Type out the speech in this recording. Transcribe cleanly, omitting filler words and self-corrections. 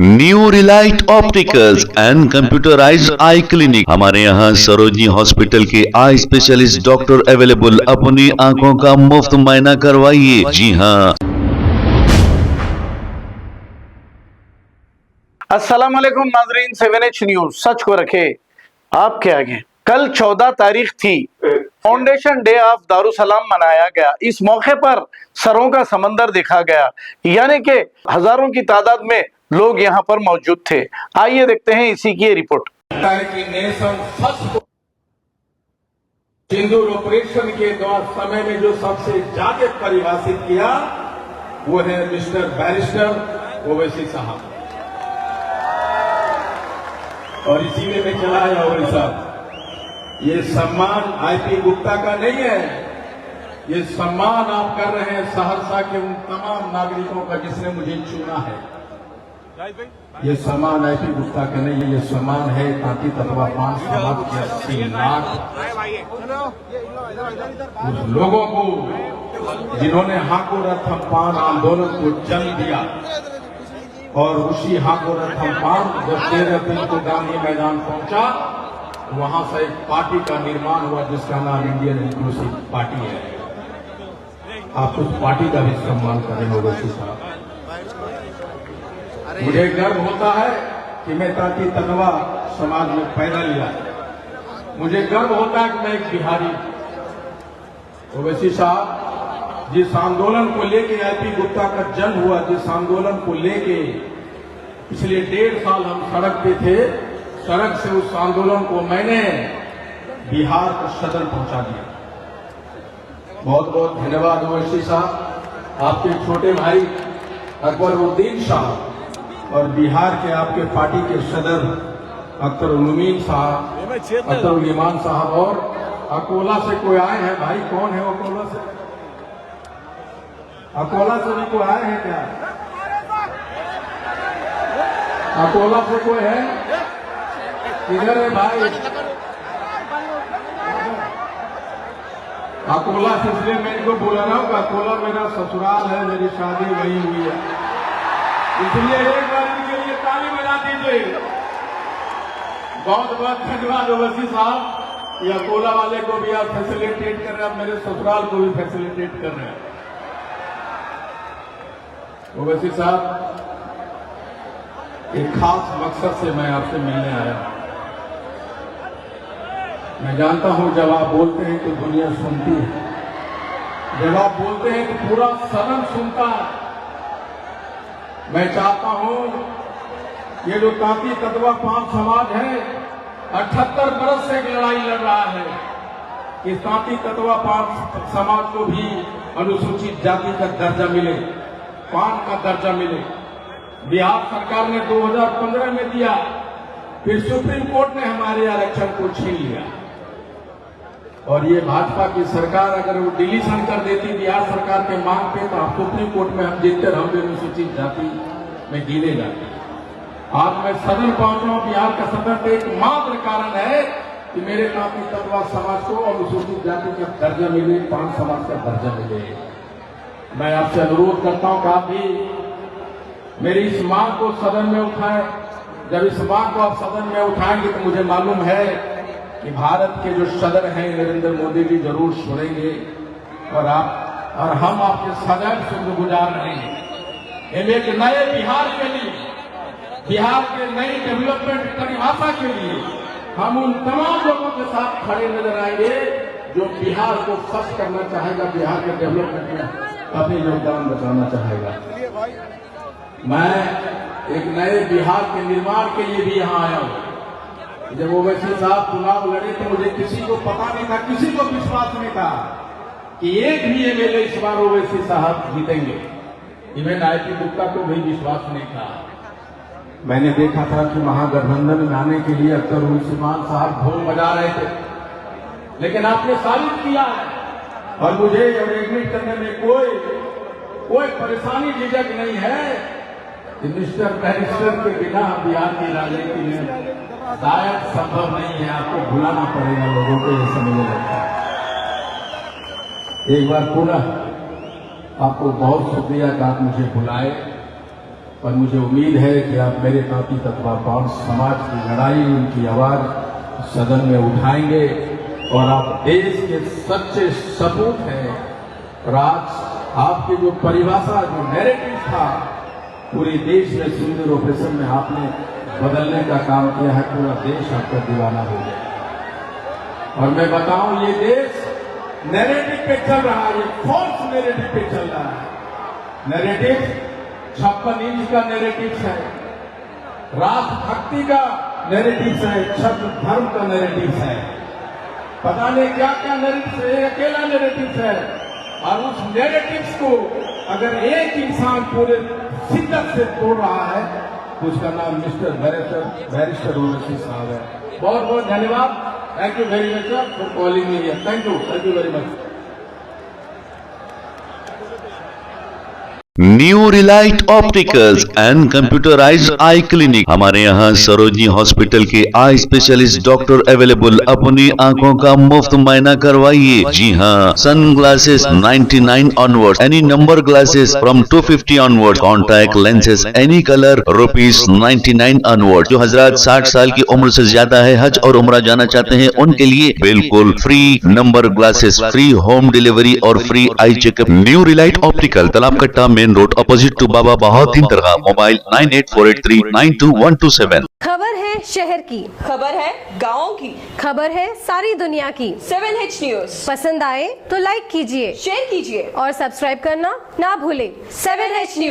New Relight opticals and computerised I clinic. हमारे यहाँ Sarojini hospital के आई स्पेशलिस्ट डॉक्टर अवेलेबल। अपनी आंखों का मुफ्त मुआयना करवाइए। जी हाँ। अस्सलाम वालेकुम नाजरीन, 7H न्यूज सच को रखे आपके आगे। कल 14 तारीख थी, फाउंडेशन डे ऑफ दारुसलाम मनाया गया। इस मौके पर सरों का समंदर देखा गया, यानी कि हजारों की तादाद में लोग यहाँ पर मौजूद थे। आइए देखते हैं इसी की रिपोर्ट। सिंदूर ऑपरेशन के समय में जो सबसे ज्यादा परिभाषित किया वो है मिस्टर बैरिस्टर ओवैसी साहब, और इसी में मैं चला आया ओवैसी साहब। ये सम्मान आईपी गुप्ता का नहीं है, ये सम्मान आप कर रहे हैं सहरसा के उन तमाम नागरिकों का जिसने मुझे चुना है। ये सम्मान आईपी गुप्ता का नहीं है, ये सम्मान है ताकि तत्वा 5 समाज के 80 लाख उस लोगों को जिन्होंने हाको रथम पान आंदोलन को जन्म दिया, और उसी हाको रथम पान जब 13 अप्रैल को गांधी मैदान पहुंचा, वहां से एक पार्टी का निर्माण हुआ जिसका नाम इंडियन इंक्लूसिव पार्टी है। आप उस पार्टी का भी सम्मान करें ओवैसी साहब। मुझे गर्व होता है कि मैं ताती तनवा समाज में पैदा लिया। मुझे गर्व होता है कि मैं एक बिहारी। ओवैसी साहब, जिस आंदोलन को लेके आईपी गुप्ता का जन्म हुआ, जिस आंदोलन को लेके पिछले 1.5 साल हम सड़क पे थे, सड़क से उस आंदोलन को मैंने बिहार का सदन पहुंचा दिया। बहुत बहुत धन्यवाद ओवैसी साहब। आपके छोटे भाई अकबरुद्दीन साहब और बिहार के आपके पार्टी के सदर अख्तर उलमीन साहब, अख्तर उलमान साहब, और अकोला से कोई आए हैं भाई? कौन है अकोला से? अकोला से भी कोई आए हैं क्या? अकोला से कोई है? किधर है भाई? अकोला से इसलिए मैं इनको बोला रहा हूं कि अकोला मेरा ससुराल है, मेरी शादी वहीं हुई है, इसलिए एक बार इनके लिए ताली बजा दीजिए। बहुत बहुत धन्यवाद ओवैसी साहब। ये अकोला वाले को भी आप फैसिलिटेट कर रहे हैं, मेरे ससुराल को भी फैसिलिटेट कर रहे हैं। ओवैसी साहब, एक खास मकसद से मैं आपसे मिलने आया। मैं जानता हूं जब आप बोलते हैं तो दुनिया सुनती है, जब आप बोलते हैं तो पूरा सदन सुनता है। मैं चाहता हूं ये जो तांती तत्वा 5 समाज है 78 बरस से एक लड़ाई लड़ रहा है कि तांती तत्वा 5 समाज को भी अनुसूचित जाति का दर्जा मिले, 5 का दर्जा मिले। बिहार सरकार ने 2015 में दिया, फिर सुप्रीम कोर्ट ने हमारे आरक्षण को छीन लिया, और ये भाजपा की सरकार अगर वो डिलीशन कर देती बिहार सरकार के मांग पे तो आप सुप्रीम कोर्ट में हम जीतते, हम भी अनुसूचित जाति में गिने जाते। आज मैं सदन पहुंचा हूं, बिहार का सदन पे एक मात्र कारण है कि मेरे तांती तत्वा समाज को अनुसूचित जाति का दर्जा मिले, 5 समाज का दर्जा मिले। मैं आपसे अनुरोध करता हूं कि आप भी मेरी इस मांग को सदन में उठाएं। जब इस मांग को आप सदन में उठाएंगे तो मुझे मालूम है कि भारत के जो सदर हैं नरेंद्र मोदी जी जरूर सुनेंगे, और हम आपके सदैव शुक्रगुजार रहेंगे। एक नए बिहार के लिए, बिहार के नई डेवलपमेंट परिभाषा के लिए हम उन तमाम लोगों के साथ खड़े नजर आएंगे जो बिहार को फर्स्ट करना चाहेगा, बिहार के डेवलपमेंट में अपने योगदान बताना चाहेगा। मैं एक नए बिहार के निर्माण के लिए भी यहाँ आया हूँ। जब ओवैसी साहब चुनाव लड़े तो मुझे किसी को पता नहीं था, किसी को विश्वास नहीं था कि एक भी एमएलए इस बार ओवैसी साहब जीतेंगे। इवन आईपी गुप्ता को भी विश्वास नहीं था। मैंने देखा था कि महागठबंधन में आने के लिए अख्तर उलमान साहब ढोल बजा रहे थे, लेकिन आपने साबित किया है, और मुझे एडमिट करने में कोई परेशानी झिझक नहीं है कि मिस्टर बैरिस्टर के बिना बिहार की राजनीति में शायद संभव नहीं है। आपको भुलाना पड़ेगा लोगों को, ये समझने लगता है। एक बार पुनः आपको बहुत शुक्रिया कि आप मुझे बुलाए, और मुझे उम्मीद है कि आप मेरे नाती तत्वा पाउंड समाज की लड़ाई, उनकी आवाज सदन में उठाएंगे और आप देश के सच्चे सपूत हैं। और आज आपकी जो परिभाषा, जो नैरेटिव था, पूरे देश में सुंदर ऑपरेशन में आपने बदलने का काम किया है। पूरा देश आपका दीवाना हो गया। और मैं बताऊं, ये देश नैरेटिव पे चल रहा है, ये फॉल्स नैरेटिव पे चल रहा है। नैरेटिव 56 इंच का नैरेटिव है, राष्ट्रभक्ति का नैरेटिव है, छत्र धर्म का नैरेटिव है, पता नहीं क्या क्या नैरेटिव है, अकेला नैरेटिव है। और उस नैरेटिव्स को अगर एक इंसान पूरे शिद्दत से तोड़ रहा है तो उसका नाम मिस्टर बैरिस्टर ओवैसी साहब है। बहुत बहुत धन्यवाद। Thank you very much for calling me here. Thank you very much. New Relight opticals and computerised I clinic. हमारे यहाँ सरोजनी हॉस्पिटल के आई स्पेशलिस्ट डॉक्टर अवेलेबल। अपनी आंखों का मुफ्त मायना करवाइए। जी हाँ, sun glasses 99 onward, any number glasses from 250 onward, contact lenses any colour ₹99 onward. जो हजरात 60 साल की उम्र से ज्यादा है, हज और उम्रा जाना चाहते हैं, उनके लिए बिल्कुल free number glasses, free home delivery और free eye checkup. New relight optical, Talab Katta, main road, opposite to Baba Bahauddin दरगाह। मोबाइल 9848392127। खबर है शहर की, खबर है गाँव की, खबर है सारी दुनिया की। 7H न्यूज पसंद आए तो लाइक कीजिए, शेयर कीजिए और सब्सक्राइब करना ना भूलें। 7H news.